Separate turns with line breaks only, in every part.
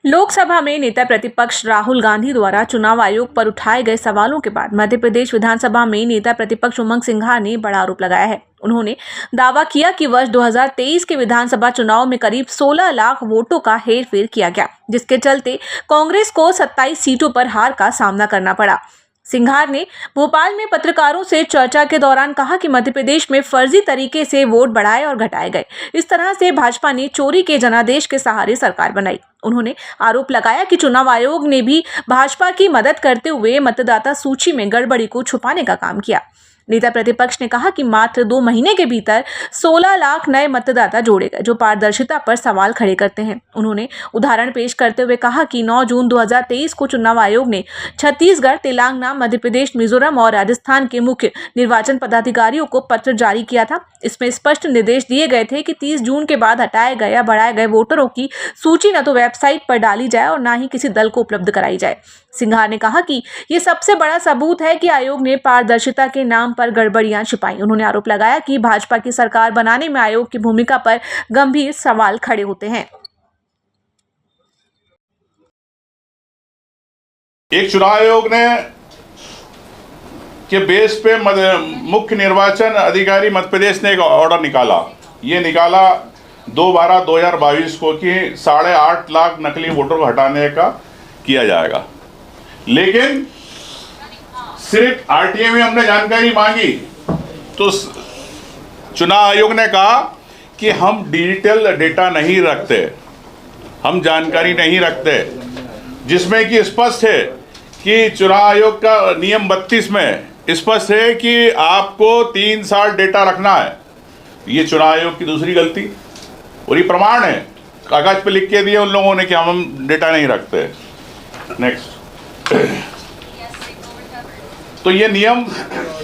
लोकसभा में नेता प्रतिपक्ष राहुल गांधी द्वारा चुनाव आयोग पर उठाए गए सवालों के बाद मध्य प्रदेश विधानसभा में नेता प्रतिपक्ष उमंग सिंघार ने बड़ा आरोप लगाया है। उन्होंने दावा किया कि वर्ष 2023 के विधानसभा चुनाव में करीब 16 लाख वोटों का हेरफेर किया गया, जिसके चलते कांग्रेस को 27 सीटों पर हार का सामना करना पड़ा। सिंघार ने भोपाल में पत्रकारों से चर्चा के दौरान कहा कि मध्य प्रदेश में फर्जी तरीके से वोट बढ़ाए और घटाए गए। इस तरह से भाजपा ने चोरी के जनादेश के सहारे सरकार बनाई। उन्होंने आरोप लगाया कि चुनाव आयोग ने भी भाजपा की मदद करते हुए मतदाता सूची में गड़बड़ी को छुपाने का काम किया। नेता प्रतिपक्ष ने कहा कि मात्र 2 महीने के भीतर 16 लाख नए मतदाता जोड़े गए, जो पारदर्शिता पर सवाल खड़े करते हैं। उन्होंने उदाहरण पेश करते हुए कहा कि 9 जून 2023 को चुनाव आयोग ने छत्तीसगढ़, तेलंगाना, मध्य प्रदेश, मिजोरम और राजस्थान के मुख्य निर्वाचन पदाधिकारियों को पत्र जारी किया था। इसमें स्पष्ट निर्देश दिए गए थे कि 30 जून के बाद हटाए गए या बढ़ाए गए वोटरों की सूची न तो वेबसाइट पर डाली जाए और न ही किसी दल को उपलब्ध कराई जाए। सिंघार ने कहा कि ये सबसे बड़ा सबूत है कि आयोग ने पारदर्शिता के नाम पर गड़बड़ियां छिपाई। उन्होंने आरोप लगाया कि भाजपा की सरकार बनाने में आयोग की भूमिका पर गंभीर सवाल खड़े होते हैं।
एक चुनाव आयोग ने के बेस पे मुख्य निर्वाचन अधिकारी मध्य प्रदेश ने एक ऑर्डर निकाला। ये निकाला 2/12/2022 को कि 8.5 लाख नकली वोटर को हटाने का किया जाएगा, लेकिन सिर्फ आरटीए में हमने जानकारी मांगी तो चुनाव आयोग ने कहा कि हम डिजिटल डेटा नहीं रखते, हम जानकारी नहीं रखते, जिसमें कि स्पष्ट है कि चुनाव आयोग का नियम 32 में स्पष्ट है कि आपको 3 साल डेटा रखना है। ये चुनाव आयोग की दूसरी गलती और ये प्रमाण है, कागज पे लिख के दिए उन लोगों ने कि हम डेटा नहीं रखते। नेक्स्ट, तो ये नियम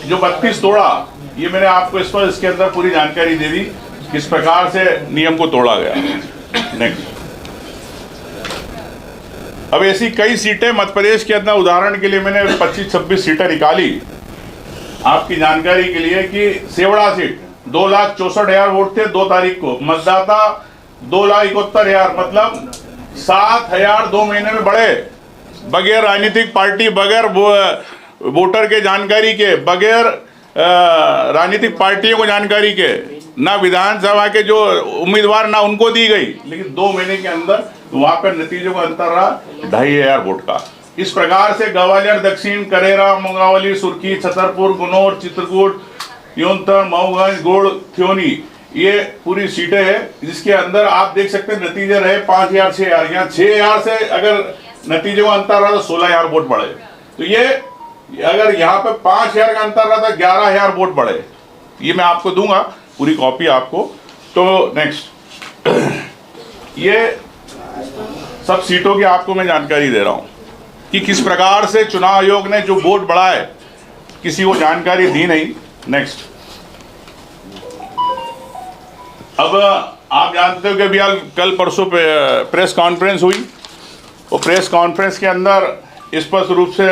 जो 32 तोड़ा, ये मैंने आपको इस पर इसके अंदर पूरी जानकारी दे दी किस प्रकार से नियम को तोड़ा गया। नेक्स्ट, अब ऐसी कई सीटें मध्य प्रदेश के अंदर, उदाहरण के लिए मैंने 25-26 सीटें निकाली आपकी जानकारी के लिए कि सेवड़ा सीट 2,64,000 वोट थे 2 तारीख को, मतदाता 2,71,000, मतलब 7,000 2 महीने में बढ़े, बगैर राजनीतिक पार्टी, बगैर वोटर के जानकारी के, बगैर राजनीतिक पार्टियों को जानकारी के, ना विधानसभा के जो उम्मीदवार ना उनको दी गई, लेकिन 2 महीने के अंदर वहां पर नतीजों का अंतर रहा 2,500 वोट का। इस प्रकार से ग्वालियर दक्षिण, करेरा, मुंगावली, सुर्खी, छतरपुर, गुनौर, चित्रकूट, यूनतर, मऊगंज, गोड़, थ्योनी, ये पूरी सीटें हैं जिसके अंदर आप देख सकते हैं नतीजे रहे 5,000, 6,000। यहाँ 6,000 से अगर नतीजों का अंतर रहा तो 16,000 वोट बढ़े। तो ये अगर यहाँ पे 5,000 का अंतर रहा तो 11,000 वोट बढ़े। ये मैं आपको दूंगा पूरी कॉपी आपको। तो नेक्स्ट, ये सब सीटों की आपको मैं जानकारी दे रहा हूँ कि किस प्रकार से चुनाव आयोग ने जो वोट बढ़ाए किसी को जानकारी दी नहीं। नेक्स्ट, अब आप जानते हो कि अभी कल परसों प्रेस कॉन्फ्रेंस हुई, और प्रेस कॉन्फ्रेंस के अंदर स्पष्ट रूप से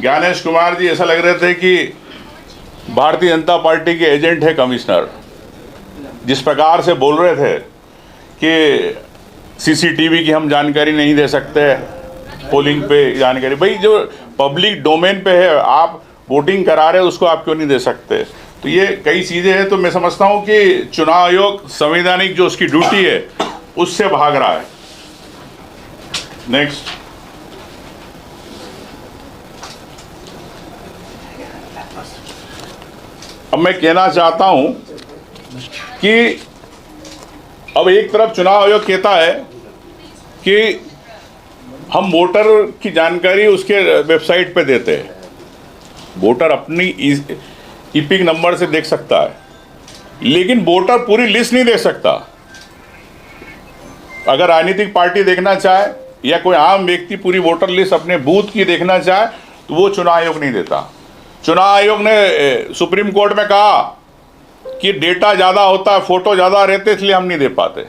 ज्ञानेश कुमार जी ऐसा लग रहे थे कि भारतीय जनता पार्टी के एजेंट है कमिश्नर। जिस प्रकार से बोल रहे थे कि सीसीटीवी की हम जानकारी नहीं दे सकते, पोलिंग पे जानकारी, भाई जो पब्लिक डोमेन पे है, आप वोटिंग करा रहे हो उसको आप क्यों नहीं दे सकते? तो ये कई चीज़ें हैं। तो मैं समझता हूँ कि चुनाव आयोग संवैधानिक जो उसकी ड्यूटी है उससे भाग रहा है। नेक्स्ट, अब मैं कहना चाहता हूं कि अब एक तरफ चुनाव आयोग कहता है कि हम वोटर की जानकारी उसके वेबसाइट पे देते हैं, वोटर अपनी ईपिक नंबर से देख सकता है, लेकिन वोटर पूरी लिस्ट नहीं देख सकता। अगर राजनीतिक पार्टी देखना चाहे या कोई आम व्यक्ति पूरी वोटर लिस्ट अपने बूथ की देखना चाहे तो वो चुनाव आयोग नहीं देता। चुनाव आयोग ने सुप्रीम कोर्ट में कहा कि डेटा ज़्यादा होता है, फोटो ज़्यादा रहते, इसलिए हम नहीं दे पाते,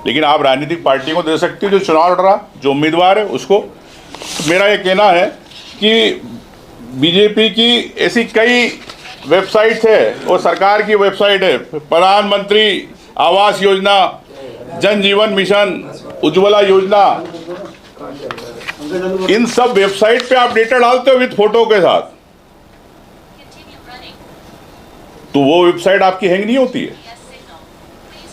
लेकिन आप राजनीतिक पार्टी को दे सकते हो जो चुनाव लड़ रहा, जो उम्मीदवार है उसको। मेरा ये कहना है कि बीजेपी की ऐसी कई वेबसाइट्स है, वो सरकार की वेबसाइट है, प्रधानमंत्री आवास योजना, जन जीवन मिशन, उज्ज्वला योजना, इन सब वेबसाइट पे आप डेटा डालते हो विद फोटो के साथ, तो वो वेबसाइट आपकी हैंग नहीं होती है।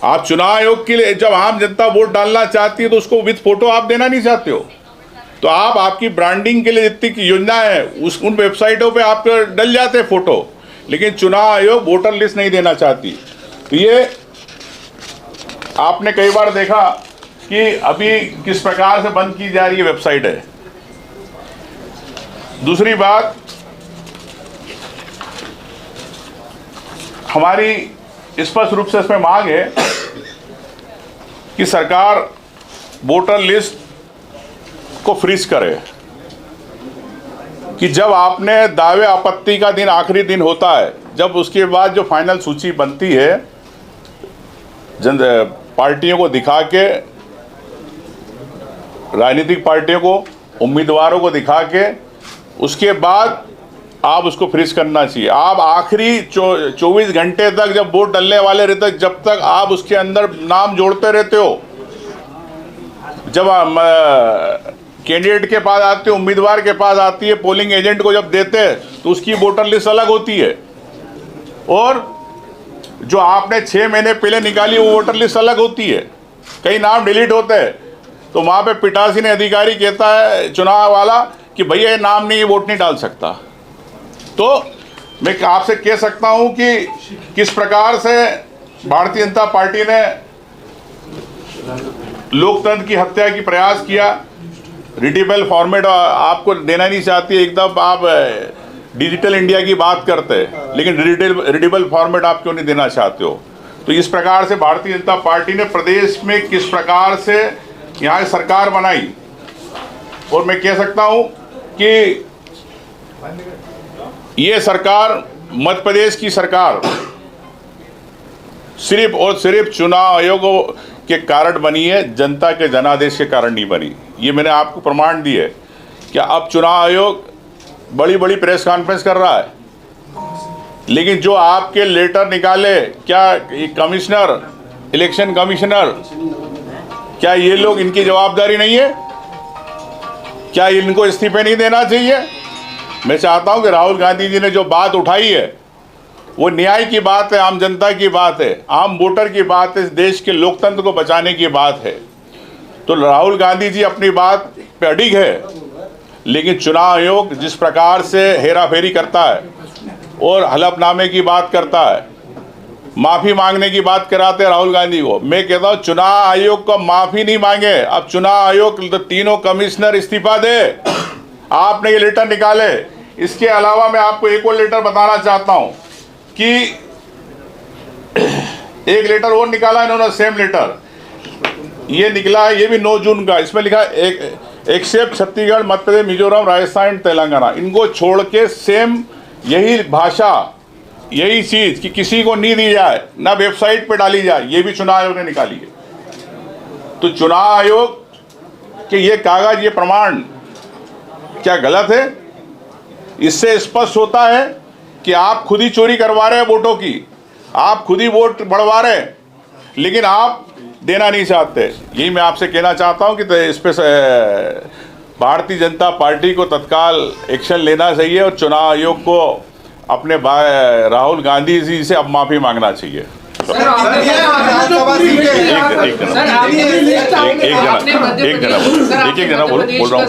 आप चुनाव आयोग के लिए जब आम जनता वोट डालना चाहती है तो उसको विद फोटो आप देना नहीं चाहते हो, तो आप आपकी ब्रांडिंग के लिए जितनी योजना है उन वेबसाइटों पे आप डल जाते हैं फोटो, लेकिन चुनाव आयोग वोटर लिस्ट नहीं देना चाहती। तो ये आपने कई बार देखा कि अभी किस प्रकार से बंद की जा रही है वेबसाइट है। दूसरी बात, हमारी स्पष्ट रूप से इसमें मांग है कि सरकार वोटर लिस्ट को फ्रीज करे, कि जब आपने दावे आपत्ति का दिन आखिरी दिन होता है, जब उसके बाद जो फाइनल सूची बनती है जन पार्टियों को दिखा के, राजनीतिक पार्टियों को, उम्मीदवारों को दिखा के, उसके बाद आप उसको फ्रीज करना चाहिए। आप आखिरी 24 घंटे तक जब वोट डलने वाले रहते, जब तक आप उसके अंदर नाम जोड़ते रहते हो, जब कैंडिडेट के पास आती है, उम्मीदवार के पास आती है, पोलिंग एजेंट को जब देते हैं तो उसकी वोटर लिस्ट अलग होती है, और जो आपने 6 महीने पहले निकाली वो वोटर लिस्ट अलग होती है। कई नाम डिलीट होते हैं, तो वहाँ पे पीठासीन अधिकारी कहता है चुनाव वाला कि भैया ये नाम नहीं, वोट नहीं डाल सकता। तो मैं आपसे कह सकता हूँ कि किस प्रकार से भारतीय जनता पार्टी ने लोकतंत्र की हत्या की प्रयास किया। रीडेबल फॉर्मेट आपको देना नहीं चाहती, एकदम आप डिजिटल इंडिया की बात करते हैं, लेकिन रीडेबल फॉर्मेट आप क्यों नहीं देना चाहते हो। तो इस प्रकार से भारतीय जनता पार्टी ने प्रदेश में किस प्रकार से यहाँ सरकार बनाई, और मैं कह सकता हूँ कि ये सरकार, मध्य प्रदेश की सरकार सिर्फ और सिर्फ चुनाव आयोगों के कारण बनी है, जनता के जनादेश के कारण नहीं बनी। ये मैंने आपको प्रमाण दिए कि अब चुनाव आयोग बड़ी बड़ी प्रेस कॉन्फ्रेंस कर रहा है, लेकिन जो आपके लेटर निकाले, क्या कमिश्नर, इलेक्शन कमिश्नर, क्या ये लोग, इनकी जवाबदारी नहीं है? क्या इनको इस्तीफे नहीं देना चाहिए? मैं चाहता हूं कि राहुल गांधी जी ने जो बात उठाई है वो न्याय की बात है, आम जनता की बात है, आम वोटर की बात है, इस देश के लोकतंत्र को बचाने की बात है। तो राहुल गांधी जी अपनी बात पे अडिग है, लेकिन चुनाव आयोग जिस प्रकार से हेराफेरी करता है और हलफनामे की बात करता है, माफ़ी मांगने की बात कराते हैं राहुल गांधी को, मैं कहता हूँ चुनाव आयोग को माफ़ी नहीं मांगे। अब चुनाव आयोग तो तीनों कमिश्नर इस्तीफा दे। आपने ये लेटर निकाले, इसके अलावा मैं आपको एक और लेटर बताना चाहता हूँ कि एक लेटर और निकाला इन्होंने, सेम लेटर ये निकला है, ये भी 9 जून का। इसमें लिखा है एक्सेप्ट छत्तीसगढ़, मध्य प्रदेश, मिजोरम, राजस्थान, तेलंगाना, इनको छोड़ के सेम यही भाषा, यही चीज कि किसी को नहीं दी जाए, ना वेबसाइट पे डाली जाए, ये भी चुनाव आयोग ने निकाली है। तो चुनाव आयोग के ये कागज, ये प्रमाण क्या गलत है? इससे स्पष्ट होता है कि आप खुद ही चोरी करवा रहे हैं वोटों की, आप खुद ही वोट बढ़वा रहे हैं, लेकिन आप देना नहीं चाहते। यही मैं आपसे कहना चाहता हूं कि इस पे भारतीय जनता पार्टी को तत्काल एक्शन लेना चाहिए और चुनाव आयोग को अपने राहुल गांधी जी से अब माफी मांगना चाहिए। एक जना बोल रहा हूँ।